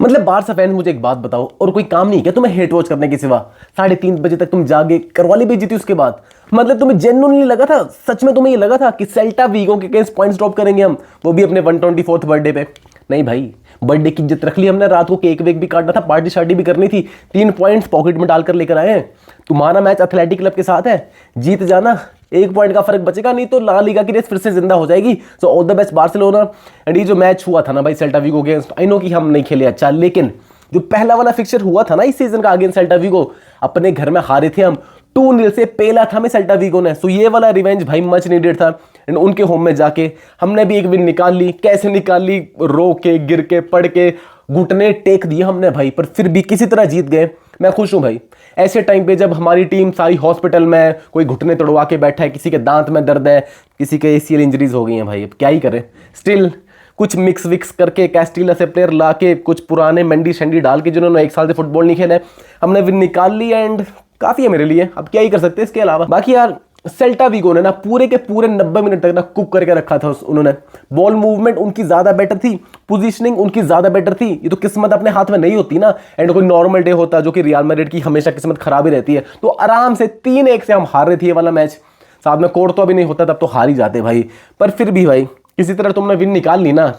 मतलब Barça fan, मुझे एक बात बताओ, और कोई काम नहीं क्या तुम्हें हेट वॉच करने के सिवा? 3:30 बजे तक तुम जागे, करवाली भी जीती उसके बाद। मतलब तुम्हें जेन्युइनली लगा था, सच में तुम्हें ये लगा था कि सेल्टा वीगो के अगेंस्ट पॉइंट्स ड्रॉप करेंगे हम, वो भी अपने 124th बर्थडे पे? नहीं भाई, बर्थडे की इज्जत रख ली हमने, रात को केक वेक भी काटना था, पार्टी शार्टी भी करनी थी, 3 पॉइंट्स पॉकेट में डालकर लेकर आए हैं। तुम्हारा मैच एथलेटिक क्लब के साथ है, जीत जाना, 1 पॉइंट का फर्क बचेगा, नहीं तो ला लीगा की रेस फिर से जिंदा हो जाएगी। So all the best Barcelona. And ये जो मैच हुआ था ना भाई Celta Vigo against, I know कि हम नहीं खेले अच्छा, लेकिन जो पहला वाला फिक्चर हुआ था ना इस सीजन का अगेंस्ट सेल्टा वीगो, अपने घर में हारे थे हम 2-0 से, पेला था हमें सेल्टा वीगो ने। सो ये वाला रिवेंज भाई मच नीडेड था। एंड उनके होम में जाके हमने भी एक विन निकाल ली। कैसे निकाल ली? रो के, गिर के, पड़ के, घुटने टेक दिए हमने भाई, पर फिर भी किसी तरह जीत गए। मैं खुश हूं भाई। ऐसे टाइम पे जब हमारी टीम सारी हॉस्पिटल में, कोई घुटने तोड़वा के बैठा है, किसी के दांत में दर्द है, किसी के ACL इंजरीज हो गई हैं भाई, अब क्या ही करें। स्टिल कुछ मिक्स विक्स करके कैस्टिला से प्लेयर ला के, कुछ पुराने मंडी शंडी डाल के, जिन्होंने 1 साल से फुटबॉल नहीं खेला है, हमने विन निकाल ली। एंड काफ़ी है मेरे लिए, अब क्या ही कर सकते हैं इसके अलावा। बाकी यार सेल्टा वीगो ने ना पूरे के पूरे 90 मिनट तक ना कुक करके रखा था उन्होंने। बॉल मूवमेंट उनकी ज़्यादा बेटर थी, पोजीशनिंग उनकी ज़्यादा बेटर थी। ये तो किस्मत अपने हाथ में नहीं होती ना। एंड कोई नॉर्मल डे होता जो कि रियल मैड्रिड की हमेशा किस्मत खराब ही रहती है, तो आराम से 3-1 से हम हार रहे थे ये वाला मैच। साथ में कोड तो अभी नहीं होता, तब तो हार ही जाते भाई। पर फिर भी भाई किसी तरह तुमने विन निकाल ली ना,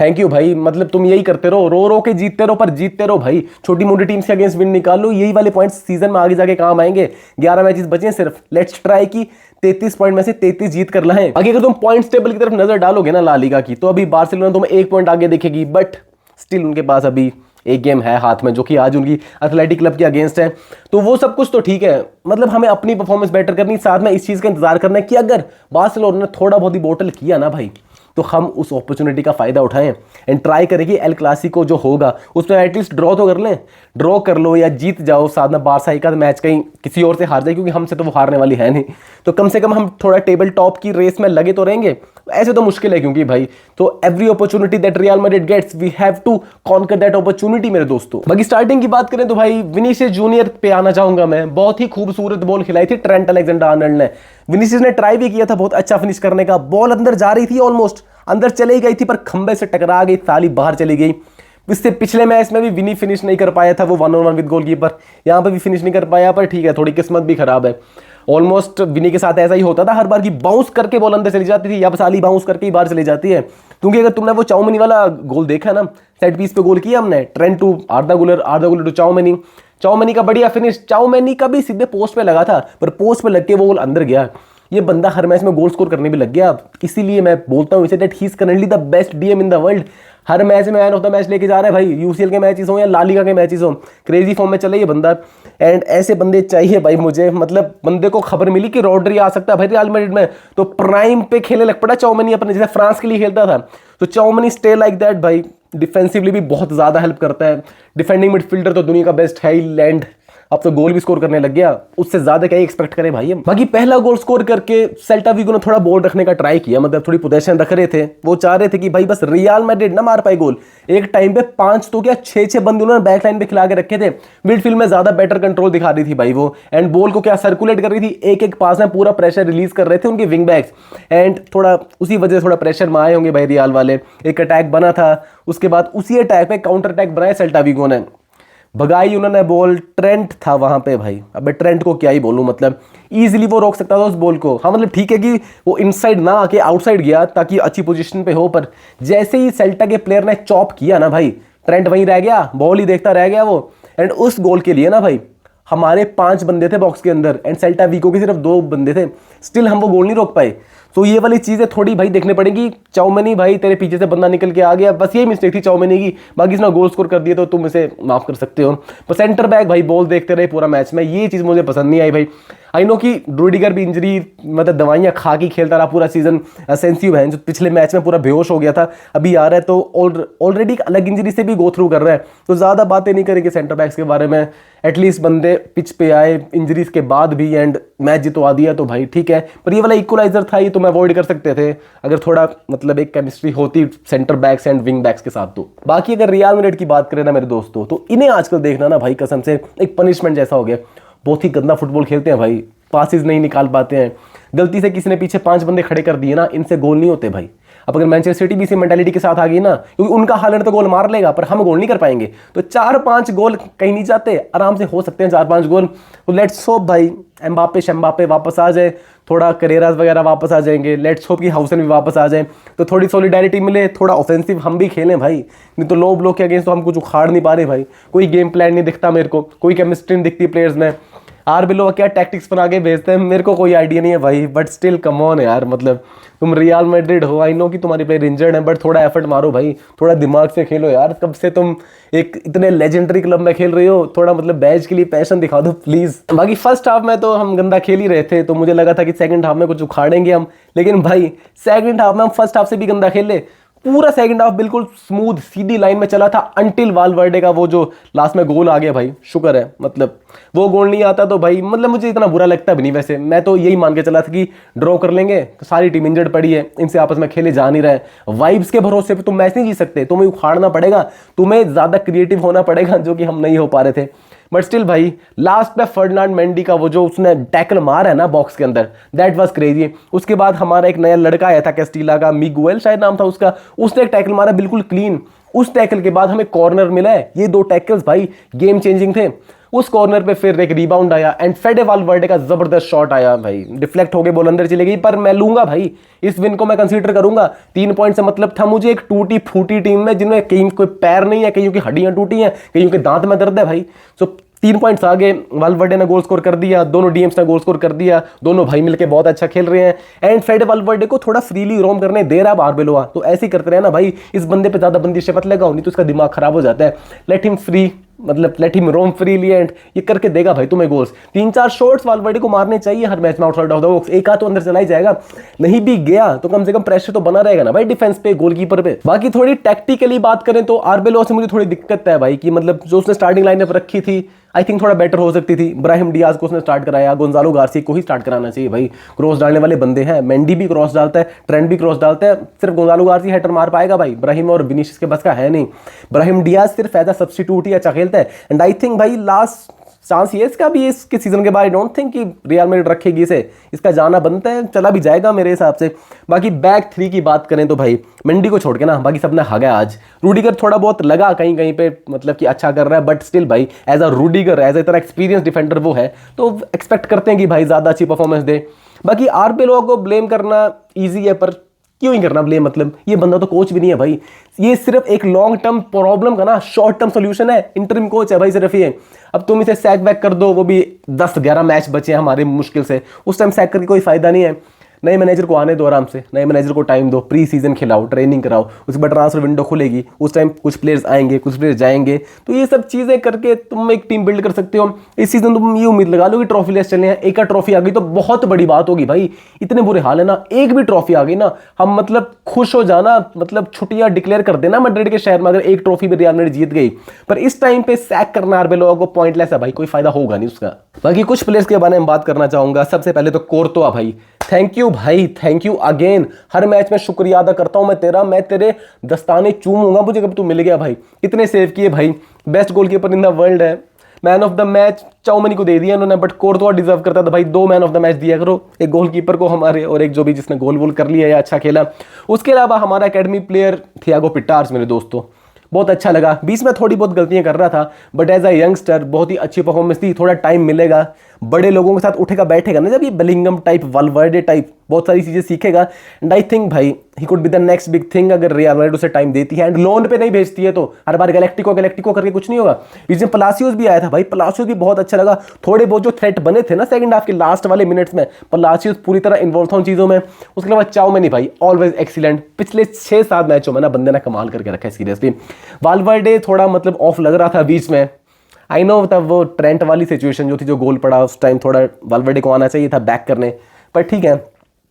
थैंक यू भाई। मतलब तुम यही करते रहो, रो रो के जीतते रहो, पर जीतते रहो भाई। छोटी मोटी टीम से अगेंस्ट विन निकाल लो, यही वाले पॉइंट्स सीजन में आगे जाके काम आएंगे। 11 मैचेस बचे हैं सिर्फ, लेट्स ट्राई की 33 पॉइंट में से 33 जीत कर लाएं। आगे अगर तुम पॉइंट्स टेबल की तरफ नजर डालोगे ना ला लीगा की, तो अभी बार्सिलोना तुम्हें 1 पॉइंट आगे दिखेगी, बट स्टिल उनके पास अभी एक गेम है हाथ में, जो कि आज उनकी एथलेटिक क्लब के अगेंस्ट है। तो वो सब कुछ तो ठीक है, मतलब हमें अपनी परफॉर्मेंस बेटर करनी, साथ में इस चीज का इंतजार करना है कि अगर बार्सिलोना ने थोड़ा बहुत ही बोटल किया ना भाई, तो हम उस अपॉर्चुनिटी का फायदा उठाएं एंड ट्राई करें कि एल क्लासिको जो होगा उसमें एटलीस्ट ड्रॉ तो कर लें। ड्रॉ कर लो या जीत जाओ, साथ में बारसा का मैच कहीं किसी और से हार जाए, क्योंकि हमसे तो वो हारने वाली है नहीं, तो कम से कम हम थोड़ा टेबल टॉप की रेस में लगे तो रहेंगे। ऐसे तो मुश्किल है क्योंकि भाई, तो every opportunity that Real Madrid gets we have to conquer that opportunity मेरे दोस्तों। बाकी स्टार्टिंग की बात करें तो भाई विनीसियस जूनियर पे आना चाहूंगा मैं। बहुत ही खूबसूरत बॉल खिलाई थी ट्रेंट अलेक्जेंडर आर्नल्ड ने। विनीसियस ने ट्राई भी किया था बहुत अच्छा फिनिश करने का, बॉल अंदर जा रही थी, ऑलमोस्ट अंदर चली गई थी, पर खंबे से टकरा गई, ताली बाहर चली गई। इससे पिछले मैच में भी विनी फिनिश नहीं कर पाया था, वो 1-on-1 विद गोलकीपर, यहां पर भी फिनिश नहीं कर पाया, पर ठीक है थोड़ी किस्मत भी खराब है। ऑलमोस्ट विनी के साथ ऐसा ही होता था हर बार की बाउंस करके बॉल अंदर चली जाती थी, या साली बाउंस करके ही बाहर चली जाती है। क्योंकि अगर तुमने वो चाउमिनी वाला गोल देखा है ना, सेट पीस पे गोल किया हमने, ट्रेंट टू आर्दा गुलर टू चाउमिनी, चाउमिनी का बढ़िया फिनिश, चाउमिनी का भी सीधे पोस्ट पे लगा था, पर पोस्ट पे लग के वो गोल अंदर गया। ये बंदा हर मैच में गोल स्कोर करने भी लग गया, इसीलिए मैं बोलता हूँ इसे that he is currently the best DM in the world. Her match में मैन ऑफ द मैच लेके जा रहा है भाई, यूसीएल के मैचेस हो या ला लीगा के मैचेस हो, क्रेजी फॉर्म में चले ये बंदा। एंड ऐसे बंदे चाहिए भाई मुझे। मतलब बंदे को खबर मिली कि रॉड्री आ सकता है भाई रियल मैड्रिड में, तो प्राइम पे खेलने लग पड़ा चाउमिनी अपने, जैसे फ्रांस के लिए खेलता था। तो चाउमिनी स्टे लाइक दैट भाई, डिफेंसिवली भी बहुत ज्यादा हेल्प करता है। डिफेंडिंग मिडफील्डर तो दुनिया का बेस्ट है ही, लैंड अब तो गोल भी स्कोर करने लग गया, उससे ज्यादा क्या एक्सपेक्ट करें भाई हम। बाकी पहला गोल स्कोर करके सेल्टा वीगो ने थोड़ा बॉल रखने का ट्राई किया, मतलब थोड़ी पोजीशन रख रहे थे, वो चाह रहे थे कि भाई बस रियल मैड्रिड ना मार पाए गोल। एक टाइम पे 5 तो क्या 6-6 बंदे उन्होंने बैक लाइन पे खिला के रखे थे, मिडफील्ड में ज्यादा बेटर कंट्रोल दिखा रही थी भाई वो, एंड बॉल को क्या सर्कुलेट कर रही थी, एक एक पास में पूरा प्रेशर रिलीज कर रहे थे उनके विंग बैक्स। एंड थोड़ा उसी वजह से थोड़ा प्रेशर में आए होंगे भाई रियल वाले। एक अटैक बना था, उसके बाद उसी अटैक में काउंटर अटैक बनाया सेल्टा वीगो ने, भगाई उन्होंने बॉल, ट्रेंट था वहां पे भाई। अब ट्रेंट को क्या ही बोलूं, मतलब इजीली वो रोक सकता था उस बॉल को। हाँ मतलब ठीक है कि वो इनसाइड ना आके आउटसाइड गया ताकि अच्छी पोजीशन पे हो, पर जैसे ही सेल्टा के प्लेयर ने चॉप किया ना भाई, ट्रेंट वहीं रह गया, बॉल ही देखता रह गया वो। एंड उस गोल के लिए ना भाई हमारे 5 बंदे थे बॉक्स के अंदर एंड सेल्टा वीगो के सिर्फ 2 बंदे थे, स्टिल हम वो गोल नहीं रोक पाए। तो ये वाली चीजें थोड़ी भाई देखने पड़ेगी। चाउमिनी भाई तेरे पीछे से बंदा निकल के आ गया, बस यही मिस्टेक थी चाउमिनी की, बाकी इसने गोल स्कोर कर दिया तो तुम इसे माफ कर सकते हो। पर सेंटर बैक भाई बॉल देखते रहे पूरा मैच में, ये चीज मुझे पसंद नहीं आई भाई। आई नो कि रूडिगर भी इंजरी, मतलब दवाइयां खा के खेलता रहा पूरा सीजन। असेंसियो है जो पिछले मैच में पूरा बेहोश हो गया था, अभी आ रहा है तो ऑलरेडी अलग इंजरी से भी गो थ्रू कर रहा है, तो ज्यादा बातें नहीं करेंगे सेंटर बैक्स के बारे में। एटलीस्ट बंदे पिच पे आए इंजरीज के बाद भी एंड मैच जितवा दिया तो भाई ठीक है, पर ये वाला इक्वलाइजर था, ये तो मैं अवॉइड कर सकते थे अगर थोड़ा मतलब एक केमिस्ट्री होती center backs and wing backs के साथ। तो बाकी अगर रियल मैड्रिड की बात करें ना मेरे दोस्तों, तो इन्हें आजकल देखना ना भाई कसम से एक पनिशमेंट जैसा हो गया। बहुत ही गंदा फुटबॉल खेलते हैं भाई, पासिस नहीं निकाल पाते हैं, गलती से किसी ने पीछे 5 बंदे खड़े कर दिए ना, इनसे गोल नहीं होते भाई। अब अगर मैनचेस्टर सिटी भी इसी मेंटालिटी के साथ आ गई ना, क्योंकि उनका हालैंड तो गोल मार लेगा पर हम गोल नहीं कर पाएंगे, तो 4-5 गोल कहीं नहीं जाते, आराम से हो सकते हैं 4-5 गोल। तो लेट्स होप भाई एम्बापे वापस आ जाए, थोड़ा करेरास वगैरह वापस आ जाएंगे, लेट्स होप कि हाउसन भी वापस आ जाए, तो थोड़ी सॉलिडारिटी मिले, थोड़ा ऑफेंसिव हम भी खेलें भाई। नहीं तो लो ब्लॉक के अगेंस्ट तो हम कुछ उखाड़ नहीं पा रहे भाई, कोई गेम प्लान नहीं दिखता मेरे को, कोई केमिस्ट्री नहीं दिखती प्लेयर्स में। आर बिलो क्या टैक्टिक्स बना के भेजते हैं मेरे को कोई आइडिया नहीं है भाई, बट स्टिल कम ऑन यार, मतलब तुम रियल मैड्रिड हो, आई नो कि तुम्हारी प्लेयर इंजर्ड है, बट थोड़ा एफर्ट मारो भाई, थोड़ा दिमाग से खेलो यार, कब से तुम एक इतने लेजेंडरी क्लब में खेल रही हो, थोड़ा मतलब बैच के लिए पैशन दिखा दो प्लीज। बाकी फर्स्ट हाफ में तो हम गंदा खेल ही रहे थे, तो मुझे लगा था कि सेकंड हाफ में कुछ उखाड़ेंगे हम, लेकिन भाई सेकंड हाफ में हम फर्स्ट हाफ से भी गंदा खेल ले। पूरा सेकंड हाफ बिल्कुल स्मूथ सीधी लाइन में चला था अंटिल वालवर्डे का वो जो लास्ट में गोल आ गया भाई, शुक्र है, मतलब वो गोल नहीं आता तो भाई मतलब मुझे इतना बुरा लगता भी नहीं। वैसे मैं तो यही मान के चला था कि ड्रॉ कर लेंगे, तो सारी टीम इंजर्ड पड़ी है, इनसे आपस में खेले जा नहीं रहे, वाइब्स के भरोसे पे तुम मैच नहीं जीत सकते, तुम्हें उखाड़ना पड़ेगा, तुम्हें ज्यादा क्रिएटिव होना पड़ेगा, जो कि हम नहीं हो पा रहे थे। बट स्टिल भाई लास्ट में फर्डिनांड मेंडी का वो जो उसने टैकल मारा है ना बॉक्स के अंदर, दैट वाज क्रेजी। उसके बाद हमारा एक नया लड़का आया था कैस्टिला का, मिगुएल शायद नाम था उसका, उसने एक टैकल मारा बिल्कुल क्लीन। उस टैकल के बाद हमें कॉर्नर मिला है, ये 2 टैकल्स भाई गेम चेंजिंग थे। उस कॉर्नर पे फिर एक रिबाउंड आया एंड फेडे वालवर्डे का जबरदस्त शॉट आया भाई, डिफ्लेक्ट हो गए, बॉल अंदर चली गई, पर मैं लूंगा भाई, इस विन को मैं कंसीडर करूंगा। 3 पॉइंट से मतलब था मुझे एक टूटी फूटी टीम में, जिनमें कहीं कोई पैर नहीं है, कहीं की हड्डियां टूटी हैं, कहीं के दांत में दर्द है भाई। सो 3 पॉइंट्स आगे, वालवर्डे ने गोल स्कोर कर दिया, दोनों डीएम्स ने गोल स्कोर कर दिया, दोनों भाई मिलके बहुत अच्छा खेल रहे हैं एंड फेडे वालवर्डे को थोड़ा फ्रीली रोम करने दे रहा है आर्बेलोआ, तो ऐसे ही करते रहे ना भाई, इस बंदे पे ज्यादा बंदिशें मत लगाओ, नहीं तो उसका दिमाग खराब हो जाता है। लेट हिम फ्री, मतलब let him roam freely and ये करके देगा भाई तुम्हें गोल्स। 3-4 शॉट्स वालवर्डे को मारने चाहिए हर मैच में आउटसाइड ऑफ द बॉक्स, एक आध तो अंदर चला ही जाएगा, नहीं भी गया तो कम से कम प्रेशर तो बना रहेगा ना भाई डिफेंस पे, गोलकीपर पे। बाकी थोड़ी टैक्टिकली बात करें तो आर्बेलोआ से मुझे थोड़ी दिक्कत है भाई, कि मतलब जो उसने स्टार्टिंग लाइनअप रखी थी आई थिंक थोड़ा बेटर हो सकती थी। ब्राहिम डियाज को उसने स्टार्ट कराया, गोंजालो गार्सिया को ही स्टार्ट कराना चाहिए भाई, क्रॉस डालने वाले बंदे हैं, मेंडी भी क्रॉस डालता है, ट्रेंट भी क्रॉस डालता है, सिर्फ गोंजालो गार्सिया हेडर मार पाएगा भाई, ब्राहिम और विनीशियस के बस का है नहीं। ब्राहिम डियाज सिर्फ एज अ सब्स्टिट्यूट ही अच्छा खेलता है एंड आई थिंक भाई लास्ट चांस ये इसका भी, इसके सीजन के बाद आई डोंट थिंक कि रियल मैड्रिड रखेगी इसे, इसका जाना बनता है, चला भी जाएगा मेरे हिसाब से। बाकी बैक 3 की बात करें तो भाई मेंडी को छोड़ के ना बाकी सबने हगा आज। रूडिगर थोड़ा बहुत लगा कहीं कहीं पे मतलब कि अच्छा कर रहा है, बट स्टिल भाई एज अ रूडिगर, एज इतना एक्सपीरियंस डिफेंडर वो है, तो एक्सपेक्ट करते हैं कि भाई ज्यादा अच्छी परफॉर्मेंस दे। बाकी आर्बेलोआ को ब्लेम करना ईजी है, पर क्यों ही करना ब्लेम, मतलब ये बंदा तो कोच भी नहीं है भाई, ये सिर्फ एक लॉन्ग टर्म प्रॉब्लम का ना शॉर्ट टर्म सोल्यूशन है, इंटरिम कोच है भाई सिर्फ ये। अब तुम इसे सैक बैक कर दो, वो भी 10-11 मैच बचे हैं हमारे मुश्किल से, उस टाइम सैक करके कोई फायदा नहीं है। नए मैनेजर को आने दो, आराम से नए मैनेजर को टाइम दो, प्री सीजन खिलाओ, ट्रेनिंग कराओ, उसके बाद ट्रांसफर विंडो खुलेगी, उस टाइम कुछ प्लेयर्स आएंगे, कुछ प्लेयर्स जाएंगे, तो ये सब चीज़ें करके तुम एक टीम बिल्ड कर सकते हो। इस सीजन तुम ये उम्मीद लगा लो कि ट्रॉफी लेस चलने हैं, एक का ट्रॉफी आ गई तो बहुत बड़ी बात होगी भाई, इतने बुरे हाल है ना, एक भी ट्रॉफी आ गई ना हम मतलब खुश हो जाना, मतलब छुट्टियां डिक्लेयर कर देना मैड्रिड के शहर में अगर एक ट्रॉफी भी रियल मैड्रिड जीत गई। पर इस टाइम पे सैक करना आर्बेलोआ को पॉइंटलेस है भाई, कोई फायदा होगा नहीं उसका। बाकी कुछ प्लेयर्स के बारे में बात करना चाहूंगा, सबसे पहले तो कोर्तोआ भाई, थैंक यू भाई, thank you again, her match में शुक्रिया अदा करता हूं मैं तेरा, मैं तेरे दस्ताने चूमूंगा मुझे कब तू मिल गया भाई, इतने सेव किए भाई, best goalkeeper in the world है। मैन ऑफ द मैच चाउमिनी को दे दिया इन्होंने, बट कोर्तोआ डिजर्व करता था भाई, 2 मैन ऑफ द मैच दिया करो, एक गोलकीपर को हमारे और एक जो भी जिसने गोल वोल कर लिया या अच्छा खेला। उसके अलावा हमारा एकेडमी प्लेयर थियागो पिटार्स मेरे दोस्तों बहुत अच्छा लगा, बीच में थोड़ी बहुत गलतियां कर रहा था, बट एज अ यंगस्टर बहुत ही अच्छी परफॉर्मेंस थी। थोड़ा टाइम मिलेगा, बड़े लोगों के साथ उठेगा बैठेगा ना, जब ये बेलिंगम टाइप, वालवर्डे टाइप बहुत सारी चीजें सीखेगा एंड आई थिंक भाई he could be the next big thing अगर रियल मैड्रिड उसे टाइम देती है एंड लोन पे नहीं भेजती है, तो हर बार गैलेक्टिको करके कुछ नहीं होगा। बीच में पलासियोस भी आया था भाई, पलासियोस भी बहुत अच्छा लगा, थोड़े बहुत जो थ्रेट बने थे ना सेकंड हाफ के लास्ट वाले मिनट्स में, पलासियोस पूरी तरह इन्वॉल्व था उन चीजों में। उसके अलावा चाउमिनी भाई ऑलवेज एक्सीलेंट, पिछले 6-7 मैचों में ना बंदे ने कमाल करके रखा है सीरियसली। वालवर्डे थोड़ा मतलब ऑफ लग रहा था बीच में, आई नो तब वो ट्रेंट वाली सिचुएशन जो थी, जो गोल पड़ा उस टाइम थोड़ा वालवर्डे को आना चाहिए था बैक करने, पर ठीक है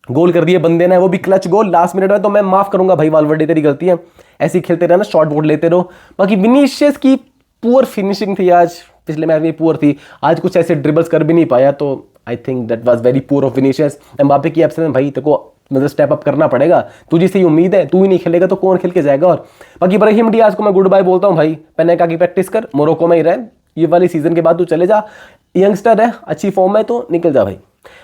गोल कर दिए बंदे ने, वो भी क्लच गोल लास्ट मिनट में, तो मैं माफ करूंगा भाई वालवर्डे, तेरी गलती है, ऐसे ही खेलते रहना, शॉर्ट बोर्ड लेते रहो। बाकी विनीशियस की पुअर फिनिशिंग थी आज, पिछले मैच में पुअर थी, आज कुछ ऐसे ड्रिबल्स कर भी नहीं पाया, तो I think that was very poor of Vinicius. Mbappe की एब्सेंस में भाई तेरे को मतलब स्टेप अप करना पड़ेगा, तुझे से ही उम्मीद है, तू ही नहीं खेलेगा तो कौन खेल के जाएगा। और बाकी ब्राहिम डियाज को मैं गुड बाय बोलता हूँ भाई, पेनेका की प्रैक्टिस कर, मोरक्को में ही रहे, ये वाली सीजन के बाद तू चले जा, यंगस्टर है, अच्छी फॉर्म में, तो निकल जा भाई।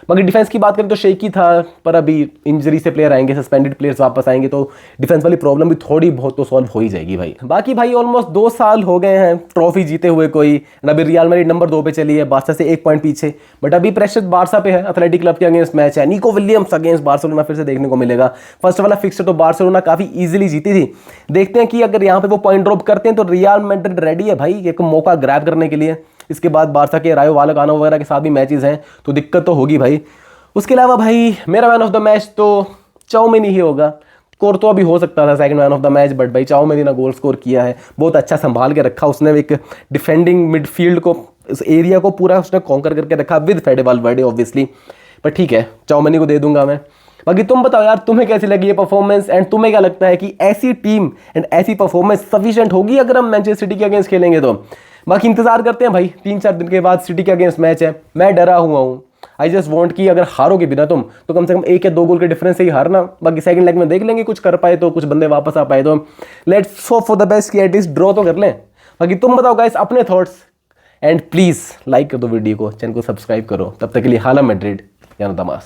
बाकी डिफेंस की बात करें तो शेकी था, पर अभी इंजरी से प्लेयर आएंगे, सस्पेंडेड प्लेयर्स वापस आएंगे तो डिफेंस वाली प्रॉब्लम भी थोड़ी बहुत तो सॉल्व हो ही जाएगी भाई। बाकी भाई ऑलमोस्ट 2 साल हो गए हैं ट्रॉफी जीते हुए कोई, अभी रियल मैड्रिड नंबर 2 पे चली है, बारसा से 1 पॉइंट पीछे, बट अभी प्रेशर बारसा पे है। एथलेटिक क्लब के अगेंस्ट मैच है, निको विलियम्स अगेंस्ट बार्सिलोना फिर से देखने को मिलेगा। फर्स्ट वाला फिक्सचर तो बार्सिलोना काफी इजीली जीती थी, देखते हैं कि अगर यहाँ पे वो पॉइंट ड्रॉप करते हैं तो रियल मैड्रिड रेडी है भाई एक मौका ग्रैब करने के लिए। इसके बाद बारसा के रायो वालेकानो वगैरह के साथ भी मैचेस हैं, तो दिक्कत तो होगी भाई। उसके अलावा भाई मेरा मैन ऑफ द मैच तो चाउमिनी ही होगा। कोर्तोआ भी हो सकता था second man of the match, but भाई चाउमिनी ने गोल स्कोर किया है, बहुत अच्छा संभाल के रखा उसने, एक डिफेंडिंग मिडफील्ड को, इस एरिया को पूरा उसने कॉन्कर करके रखा विद फेडे वाल्वर्डे ऑब्वियसली। पर ठीक है, चाउमिनी को दे दूंगा मैं। बाकी तुम बताओ यार, तुम्हें कैसी लगी ये परफॉर्मेंस, एंड तुम्हें क्या लगता है कि ऐसी टीम एंड ऐसी परफॉर्मेंस सफिशिएंट होगी अगर हम मैनचेस्टर सिटी के अगेंस्ट खेलेंगे तो? बाकी इंतजार करते हैं भाई, 3-4 दिन के बाद सिटी के अगेंस्ट मैच है। मैं डरा हुआ हूँ, आई जस्ट वॉन्ट कि अगर हारोगे भी ना तुम तो कम से कम 1 या 2 गोल के डिफरेंस से ही हारना। बाकी सेकंड लेग में देख लेंगे, कुछ कर पाए तो, कुछ बंदे वापस आ पाए तो। Let's hope for the best कि एटलीस्ट ड्रॉ तो कर लें। बाकी तुम बताओ गाइस अपने थॉट्स, एंड प्लीज लाइक कर दो वीडियो को, चैनल को सब्सक्राइब करो। तब तक के लिए हाला मैड्रिड या दमास।